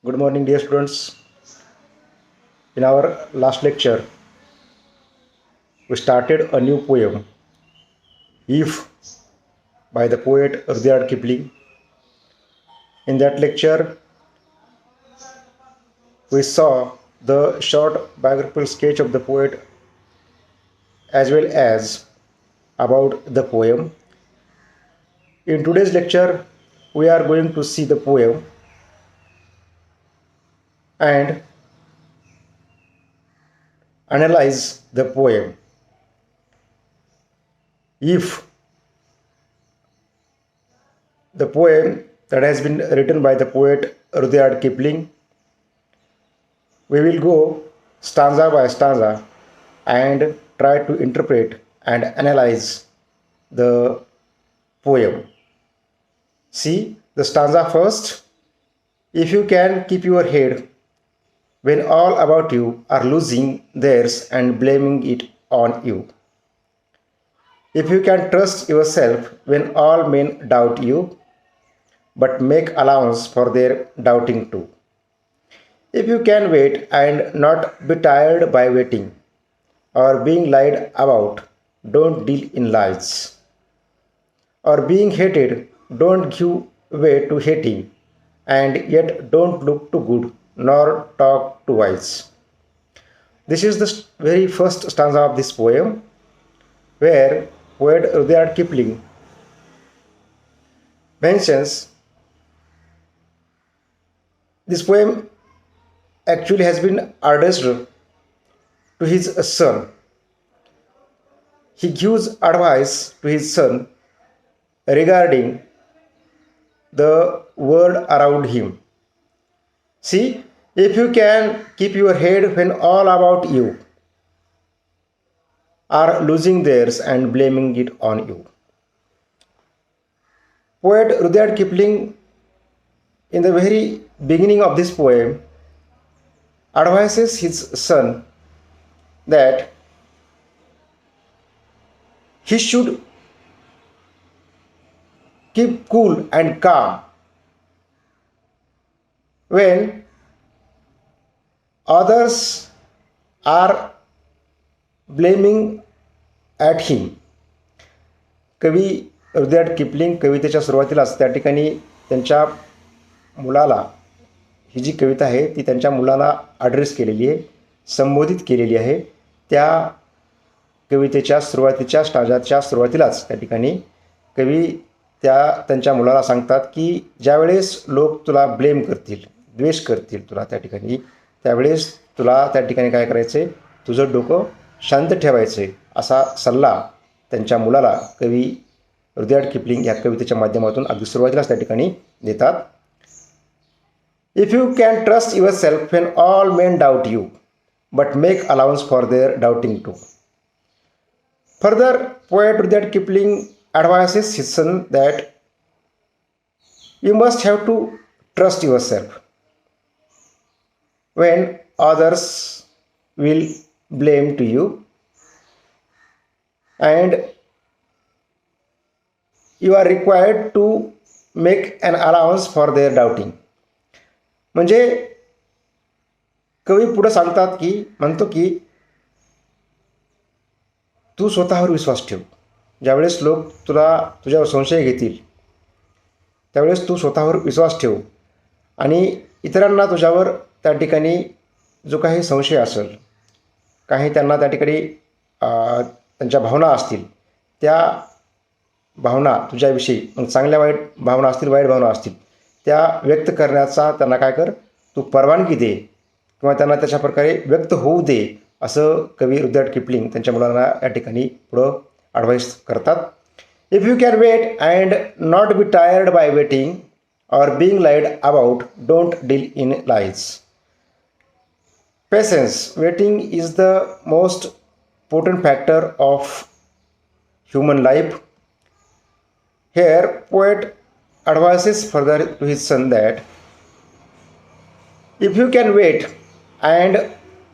Good morning, dear students. In our last lecture, we started a new poem, If, by the poet Rudyard Kipling. In that lecture, we saw the short biographical sketch of the poet as well as about the poem. In today's lecture, we are going to see the poem and analyze the poem. If, the poem that has been written by the poet Rudyard Kipling, we will go stanza by stanza and try to interpret and analyze the poem. See the stanza first. If you can keep your head when all about you are losing theirs and blaming it on you. If you can trust yourself when all men doubt you, but make allowance for their doubting too. If you can wait and not be tired by waiting or being lied about, don't deal in lies. Or being hated, don't give way to hating, and yet don't look too good nor talk too wise. This is the very first stanza of this poem, where poet Rudyard Kipling mentions this poem actually has been addressed to his son. He gives advice to his son regarding the world around him. See, if you can keep your head when all about you are losing theirs and blaming it on you. Poet Rudyard Kipling, in the very beginning of this poem, advises his son that he should keep cool and calm when others are blaming at him. कवी रुdyard Kipling कवितेच्या सुरुवातीलाच त्या ठिकाणी त्यांच्या मुलाला, ही जी कविता आहे ती त्यांच्या मुलाला ॲड्रेस केलेली आहे, संबोधित केलेली आहे. त्या कवितेच्या सुरुवातीच्या स्टाजाच्या सुरुवातीलाच त्या ठिकाणी कवी त्यांच्या मुलाला सांगतात की ज्यावेळेस लोक तुला ब्लेम करतील, द्वेष करतील तुला त्या ठिकाणी, त्यावेळेस तुला त्या ठिकाणी काय करायचं आहे, तुझं डोकं शांत ठेवायचं आहे, असा सल्ला त्यांच्या मुलाला कवी रुdyard किपलिंग या कवितेच्या माध्यमातून अगदी सुरुवातीलाच त्या ठिकाणी देतात. If you can trust yourself when all men doubt you but make allowance for their doubting too. Further poet रुdyard Kipling advises his son that you must have to trust yourself when others will blame to you, and you are required to make an allowance for their doubting. म्हणजे कवी पुढे सांगतात की, म्हणतो की तू स्वतःवर विश्वास ठेव. ज्यावेळेस लोक तुझ्यावर संशय घेतील त्यावेळेस तू स्वतःवर विश्वास ठेव आणि इतरांना तुझ्यावर त्या ठिकाणी जो काही संशय असेल, काही त्यांना त्या ठिकाणी त्यांच्या भावना असतील, त्या भावना तुझ्याविषयी, मग चांगल्या वाईट भावना असतील, वाईट भावना असतील, त्या व्यक्त करण्याचा त्यांना काय कर, तू परवानगी दे किंवा त्यांना तशा प्रकारे व्यक्त होऊ दे, असं कवी रुdyard किपलिंग त्यांच्या मुलांना या ठिकाणी पुढं ॲडवाईस करतात. If you can wait and not be tired by waiting or being lied about, don't deal in lies. Patience, waiting is the most potent factor of human life. Here, poet advises further to his son that if you can wait and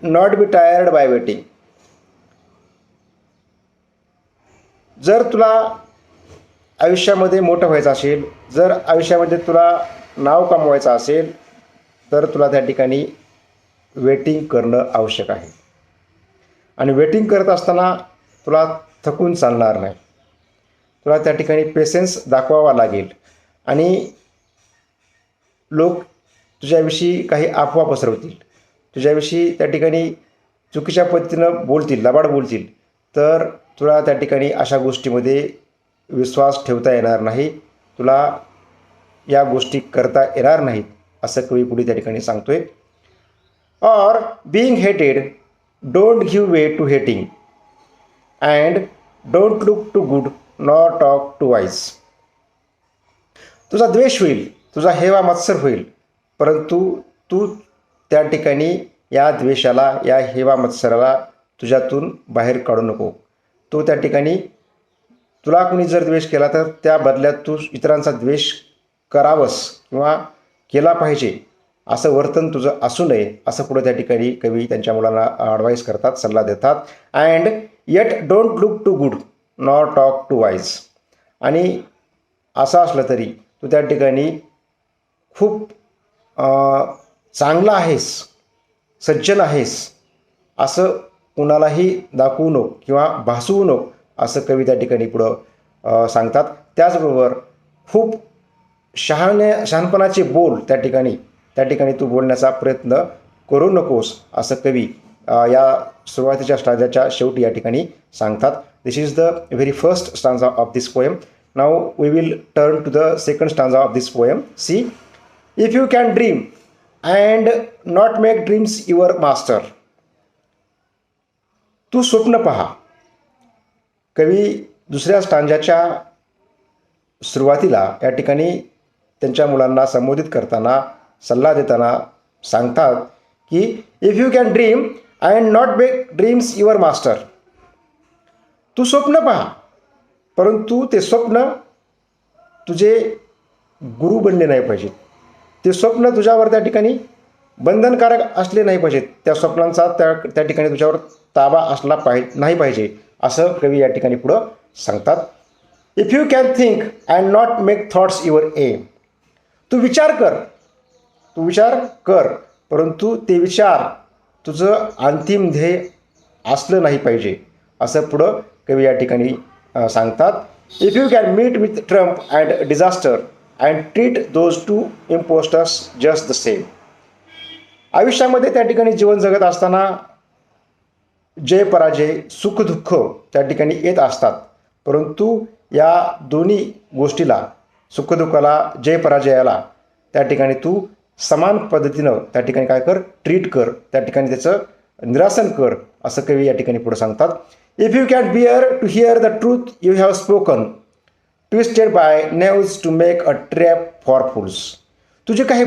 not be tired by waiting, जर तुला आयुष्यामध्ये मोठं व्हायचं असेल, जर आयुष्यामध्ये तुला नाव कमवायचं असेल, तर तुला त्या ठिकाणी वेटिंग करणं आवश्यक आहे. आणि वेटिंग करत असताना तुला थकून चालणार नाही. तुला त्या ठिकाणी पेशन्स दाखवावा लागेल. आणि लोक तुझ्याविषयी काही अफवा पसरवतील, तुझ्याविषयी त्या ठिकाणी चुकीच्या पद्धतीनं बोलतील, लबाड बोलतील, तर तुला त्या ठिकाणी अशा गोष्टीमध्ये विश्वास ठेवता येणार नाही. तुला या गोष्टी करता येणार नाहीत, असं कवी पुढे त्या ठिकाणी सांगतोय. Or being hated, don't give way to hating, and don't look too good nor talk too wise. तुझा द्वेष होईल, तुझा हेवा मत्सर होईल, परंतु तू त्या ठिकाणी या द्वेषाला, या हेवा मत्सराला तुझ्यातून बाहेर काढू नको. तो त्या ठिकाणी तुला कुणी जर द्वेष केला तर त्या बदल्यात तू इतरांचा द्वेष करावंस किंवा केला पाहिजे असं वर्तन तुझं असू नये, असं पुढे त्या ठिकाणी कवी त्यांच्या मुलांना ॲडवाईस करतात, सल्ला देतात. And yet don't look too good nor talk too wise. आणि असं असलं तरी तू त्या ठिकाणी खूप चांगला आहेस, सज्जन आहेस, असं कुणालाही दाखवू नको किंवा भासवू नको, असं कवी त्या ठिकाणी पुढं सांगतात. त्याचबरोबर खूप शहाणपणाचे बोल त्या ठिकाणी तू बोलण्याचा प्रयत्न करू नकोस, असं कवी या सुरुवातीच्या स्टांजाच्या शेवटी या ठिकाणी सांगतात. This is the very first stanza of this poem. Now we will turn to the second stanza of this poem. See, if you can dream and not make dreams your master. तू स्वप्न पहा. कवी दुसऱ्या स्टांजाच्या सुरुवातीला या ठिकाणी त्यांच्या मुलांना संबोधित करताना, सल्ला देताना सांगतात की if you can dream and not make dreams your master. तू स्वप्न पहा, परंतु ते स्वप्न तुझे गुरु बनले नाही पाहिजेत. ते स्वप्न तुझ्यावर त्या ठिकाणी बंधनकारक असले नाही पाहिजेत. त्या स्वप्नांचा त्या ठिकाणी तुझ्यावर ताबा असला नाही पाहिजे, असं कवी या ठिकाणी पुढं सांगतात. If you can think and not make thoughts your aim. तू विचार कर, परंतु ते विचार तुझं अंतिम ध्येय असलं नाही पाहिजे, असं पुढं कवी या ठिकाणी सांगतात. If you can meet with triumph and disaster and treat those two impostors just the same. आयुष्यामध्ये त्या ठिकाणी जीवन जगत असताना जय पराजय, सुख दुःख त्या ठिकाणी येत असतात, परंतु या दोन्ही गोष्टीला, सुखदुःखाला, जय पराजयाला त्या ठिकाणी तू समान पद्धतीनं त्या ठिकाणी काय कर, ट्रीट कर, त्या ठिकाणी त्याचं निरासन कर, असं कवी या ठिकाणी पुढे सांगतात. If you can bear to hear the truth you have spoken, twisted by knaves to make a trap for fools. तुझे काही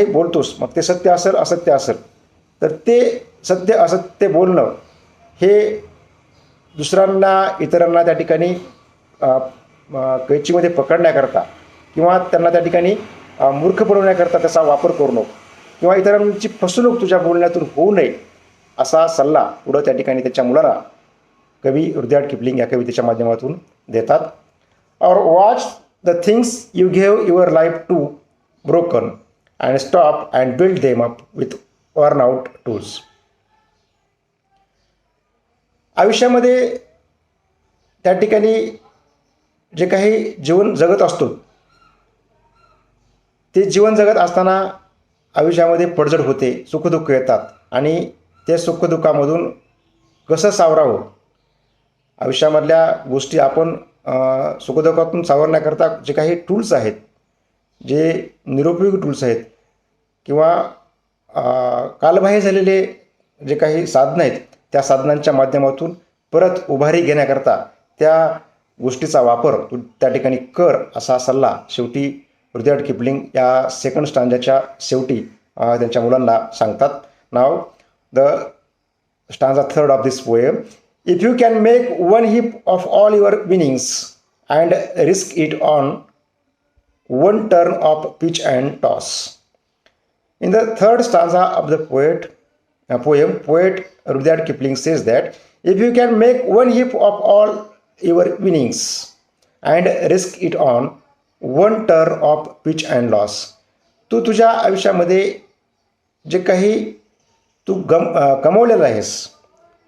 बोलतोस, मग ते सत्य असेल असत्य असेल, तर ते सत्य असत्य बोलणं हे दुसऱ्यांना, इतरांना त्या ठिकाणी कैचीमध्ये पकडण्याकरता किंवा त्यांना त्या ठिकाणी मूर्ख बनवण्याकरता त्याचा वापर करू नको, किंवा इतरांची फसवणूक तुझ्या बोलण्यातून होऊ नये, असा सल्ला पुढं त्या ठिकाणी त्याच्या मुलाला कवी रुdyard किपलिंग या कवितेच्या माध्यमातून देतात. Or watch the things you give your life to broken and stop and build them up with worn out tools. आयुष्यामध्ये त्या ठिकाणी जे काही जीवन जगत असतो, ते जीवन जगत असताना आयुष्यामध्ये पडझड होते, सुखदुःख येतात, आणि ते सुखदुःखामधून कसं सावरावं, आयुष्यामधल्या गोष्टी आपण सुखदुःखातून सावरण्याकरता जे काही टूल्स आहेत, जे निरुपयोगी टूल्स आहेत, किंवा कालबाह्य झालेले जे काही साधनं आहेत, त्या साधनांच्या माध्यमातून परत उभारी घेण्याकरता त्या गोष्टीचा वापर तू त्या ठिकाणी कर, असा सल्ला शेवटी रुdyard किपलिंग या सेकंड स्टांजाच्या शेवटी त्यांच्या मुलांना सांगतात. नाव the stanza third of this poem. If you can make one heap of all your winnings and risk it on one turn off pitch and toss. In the third stanza of the poem, poet Rudyard Kipling says that if you can make one heap of all your winnings and risk it on one turn of pitch and loss, तू तुझ्या आयुष्यामध्ये जे काही तू कमवलेलं आहेस,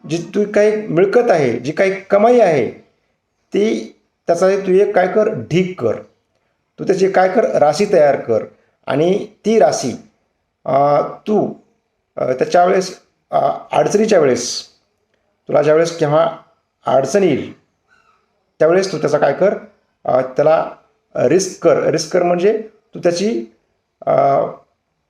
जी तू काही मिळकत आहे, जी काही कमाई आहे, ती त्याचा तू एक काय कर, ढीग कर. तू त्याची काय कर, राशी तयार कर. आणि ती राशी तू त्याच्या वेळेस अडचणीच्या वेळेस, तुला ज्यावेळेस केव्हा अडचण येईल त्यावेळेस तू त्याचा काय कर, त्याला रिस्क कर. रिस्क कर म्हणजे तू त्याची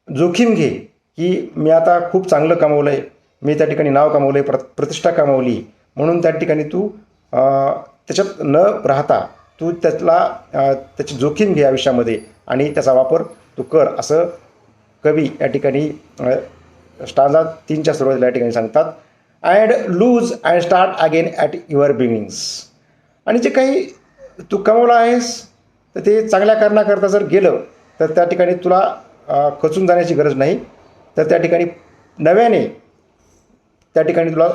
जोखीम घे, की मी आता खूप चांगलं कमवलं आहे, मी त्या ठिकाणी नाव कमवलं आहे, प्रतिष्ठा कमवली, म्हणून त्या ठिकाणी तू त्याच्यात न राहता तू त्याची जोखीम घे आयुष्यामध्ये आणि त्याचा वापर तू कर, असं कवी या ठिकाणी स्टांजा 3च्या सुरुवातीला या ठिकाणी सांगतात. And lose and start again at your beginnings. आणि जे काही तू कमवलं आहेस तर ते चांगल्या कारणाकरता जर गेलं तर त्या ठिकाणी तुला खचून जाण्याची गरज नाही. तर त्या ठिकाणी नव्याने त्या ठिकाणी तुला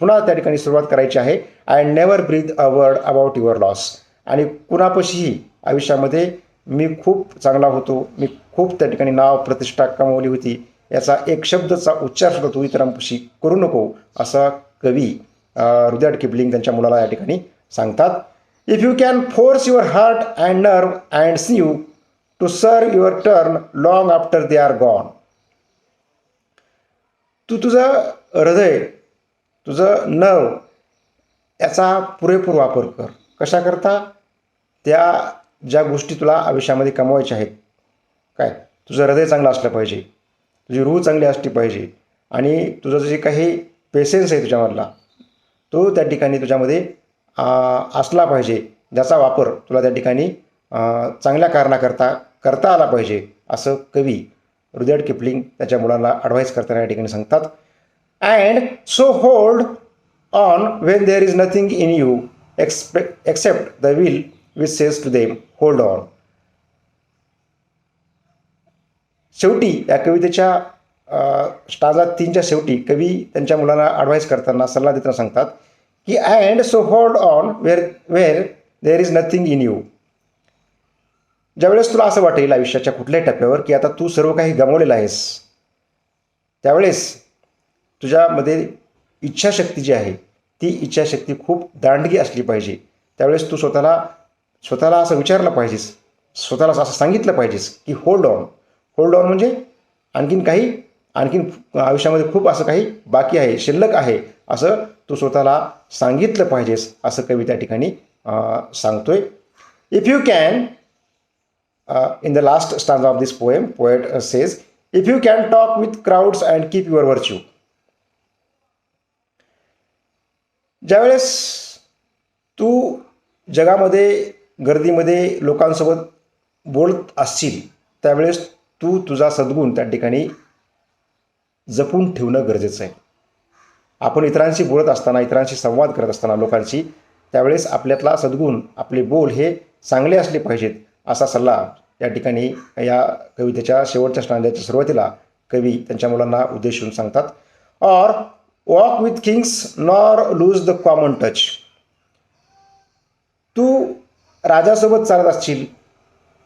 पुन्हा त्या ठिकाणी सुरुवात करायची आहे. And never breathe a word about your loss. आणि कुणापाशीही आयुष्यामध्ये मी खूप चांगला होतो, मी खूप त्या ठिकाणी नाव प्रतिष्ठा कमवली होती, याचा एक शब्दचा उच्चारसुद्धा तू इतरांपाशी करू नको, असा कवी रुडयार्ड किपलिंग त्यांच्या मुलाला या ठिकाणी सांगतात. If you can force your heart and nerve and sinew to serve your turn long after they are gone. तू तुझं हृदय, तुझं नर्व याचा पुरेपूर वापर कर. कशाकरता? त्या ज्या गोष्टी तुला आयुष्यामध्ये कमवायच्या आहेत. काय, तुझं हृदय चांगलं असलं पाहिजे, तुझी रूह चांगली असली पाहिजे, आणि तुझं जे काही पेशन्स आहे तुझ्यामधला तो त्या ठिकाणी तुझ्यामध्ये असला पाहिजे, ज्याचा वापर तुला त्या ठिकाणी चांगल्या कारणाकरता करता आला पाहिजे, असं कवी रुडयार्ड किपलिंग त्याच्या मुलांना ॲडवाईस करताना या ठिकाणी सांगतात. And so hold on when there is nothing in you except the will which says to them hold on. शेवटी या कवितेच्या स्टांजा 3च्या शेवटी कवी त्यांच्या मुलांना ॲडवाईस करताना, सल्ला देताना सांगतात की and so hold on where there is nothing in you. ज्यावेळेस तुला असं वाटेल आयुष्याच्या कुठल्याही टप्प्यावर की आता तू सर्व काही गमावलेलं आहेस, त्यावेळेस तुझ्यामध्ये इच्छाशक्ती जी आहे ती इच्छाशक्ती खूप दांडगी असली पाहिजे. त्यावेळेस तू स्वतःला असं विचारलं पाहिजेस, स्वतःला असं सांगितलं पाहिजेस की होल्ड ऑन. होल्ड ऑन म्हणजे आणखीन आयुष्यामध्ये खूप असं काही बाकी आहे, शिल्लक आहे, असं तू स्वतःला सांगितलं पाहिजेस, असं कवी त्या ठिकाणी सांगतोय. If you can, in the last stanza of this poem, poet says, if you can talk with crowds and keep your virtue. ज्यावेळेस तू जगामध्ये गर्दीमध्ये लोकांसोबत बोलत असशील त्यावेळेस तू तुझा सद्गुण त्या ठिकाणी जपून ठेवणं गरजेचं आहे. आपण इतरांशी बोलत असताना, इतरांशी संवाद करत असताना लोकांशी, त्यावेळेस आपल्यातला सद्गुण, आपले बोल हे चांगले असले पाहिजेत, असा सल्ला या ठिकाणी या कवितेच्या शेवटच्या स्टांजाच्या सुरुवातीला कवी त्यांच्या मुलांना उद्देशून सांगतात. Or walk with kings nor lose the common touch. तू राजासोबत चालत असशील,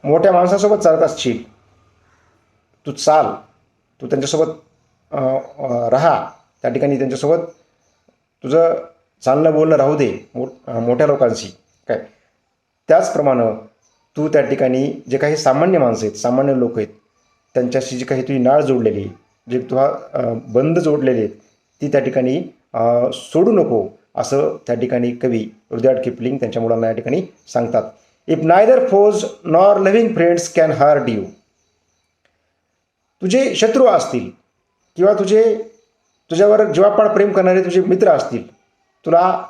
मोठ्या माणसासोबत चालत असशील, तू चाल, तू त्यांच्यासोबत राहा, त्या ठिकाणी त्यांच्यासोबत तुझं चालणं बोलणं राहू दे मोठ्या लोकांशी. काय, त्याचप्रमाणे तू त्या ठिकाणी जे काही सामान्य माणसं आहेत, सामान्य लोक आहेत, त्यांच्याशी जी काही तुझी नाळ जोडलेली, जे तुला बंध जोडलेले आहेत, ती त्या ठिकाणी सोडू नको, असं त्या ठिकाणी कवी रुडयार्ड किपलिंग त्यांच्या मुलांना या ठिकाणी सांगतात. If neither foes nor living friends can hurt you. तुझे शत्रू असतील किंवा तुझ्यावर जीवापाड प्रेम करणारे तुझे मित्र असतील, तुला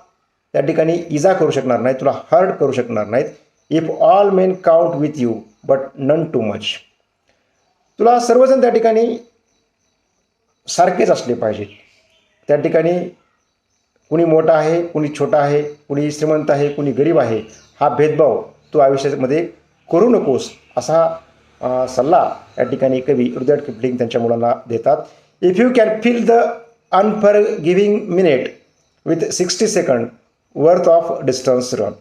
त्या ठिकाणी इजा करू शकणार नाहीत, तुला हर्ट करू शकणार नाहीत. If all men count with you but none too much. तुला सर्वजण त्या ठिकाणी सारखेच असले पाहिजेत. त्या ठिकाणी कुणी मोठा आहे, कुणी छोटा आहे, कुणी श्रीमंत आहे, कुणी गरीब आहे, हा भेदभाव तू आयुष्यामध्ये करू नकोस, असा सल्ला या ठिकाणी कवी रुडयार्ड किपलिंग त्यांच्या मुलांना देतात. If you can fill the unforgiving minute with 60 second worth of distance run.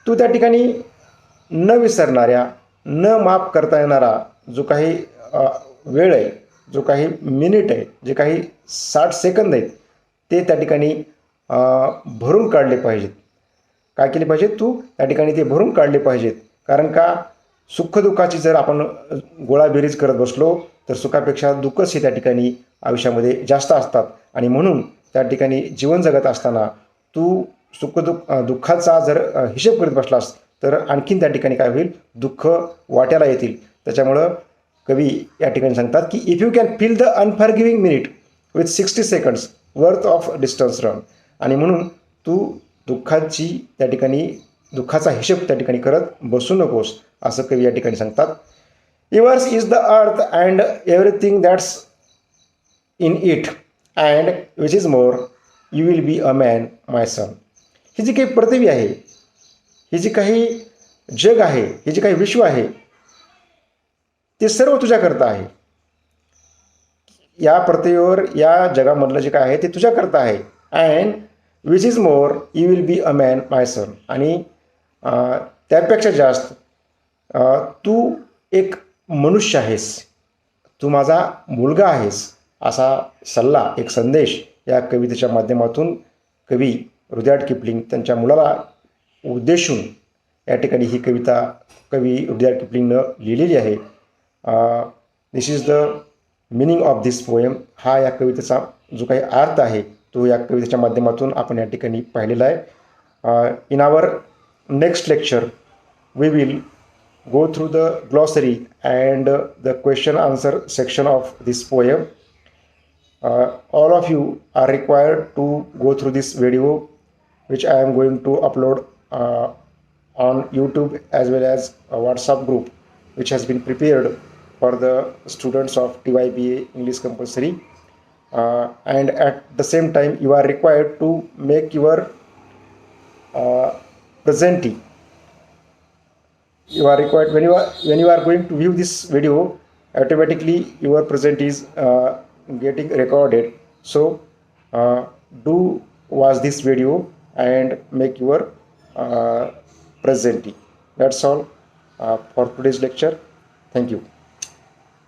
तू त्या ठिकाणी न विसरणाऱ्या, न माफ करता येणारा जो काही वेळ आहे, जो काही मिनिट आहे, जे काही 60 सेकंद आहेत, ते त्या ठिकाणी भरून काढले पाहिजेत. काय केले पाहिजेत? तू त्या ठिकाणी ते भरून काढले पाहिजेत. कारण का सुखदुःखाची जर आपण गोळाबेरीज करत बसलो तर सुखापेक्षा दुःखच हे त्या ठिकाणी आयुष्यामध्ये जास्त असतात. आणि म्हणून त्या ठिकाणी जीवन जगत असताना तू दुःखाचा जर हिशेब करत बसलास तर आणखीन त्या ठिकाणी काय होईल? दुःख वाट्याला येतील. त्याच्यामुळं कवी या ठिकाणी सांगतात की if you can feel the unforgiving minute with 60 seconds worth of distance run. आणि म्हणून तू दुःखाचा हिशेब त्या ठिकाणी करत बसू नकोस, असं कवी या ठिकाणी सांगतात. Yours is the earth and everything that's in it and which is more you will be a man my son. ही जी काही पृथ्वी आहे, ही जी काही जग आहे, हे जे काही विश्व आहे, ते सर्व तुझ्याकरता आहे. या पृथ्वीवर या जगामधलं जे काय आहे ते तुझ्याकरता आहे. And which is more you will be a man my सन. आणि त्यापेक्षा जास्त तू एक मनुष्य आहेस, तू माझा मुलगा आहेस, असा सल्ला, एक संदेश या कवितेच्या माध्यमातून कवी रुdyard किपलिंग त्यांच्या मुलाला उद्देशून या ठिकाणी ही कविता कवी रुdyard किपलिंगनं लिहिलेली आहे. This is the meaning of this poem. हा या कवितेचा जो काही अर्थ आहे तो या कवितेच्या माध्यमातून आपण या ठिकाणी पाहिलेला आहे. In our next lecture we will go through the glossary and the question answer section of this poem. All of you are required to go through this video which I am going to upload on YouTube as well as a WhatsApp group which has been prepared for the students of TYBA English compulsory. And at the same time you are required to make your presentee. You are required when you are going to view this video, automatically your present is getting recorded. So do watch this video and make your presentee. That's all for today's lecture. Thank you.